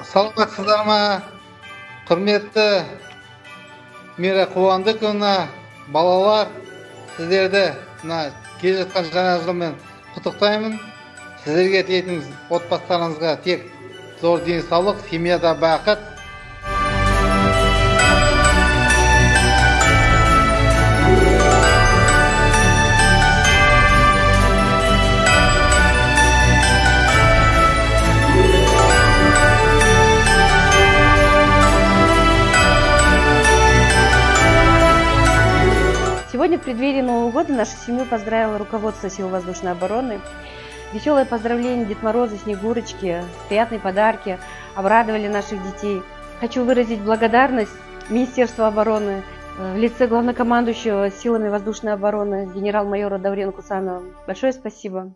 Саламатсыздар ма? Құрметті Мейрақуанды күні балалар, сіздерді келе жатқан жаңа жылмен құттықтаймын. Сіздерге тілейтін отбасыларыңызға тек зор денсаулық, семьяда бақыт. Сегодня в преддверии Нового года нашу семью поздравило руководство Сил воздушной обороны. Веселые поздравления Дед Мороза, Снегурочки, приятные подарки обрадовали наших детей. Хочу выразить благодарность Министерству обороны в лице главнокомандующего силами воздушной обороны генерал-майора Даурена Кусанова. Большое спасибо.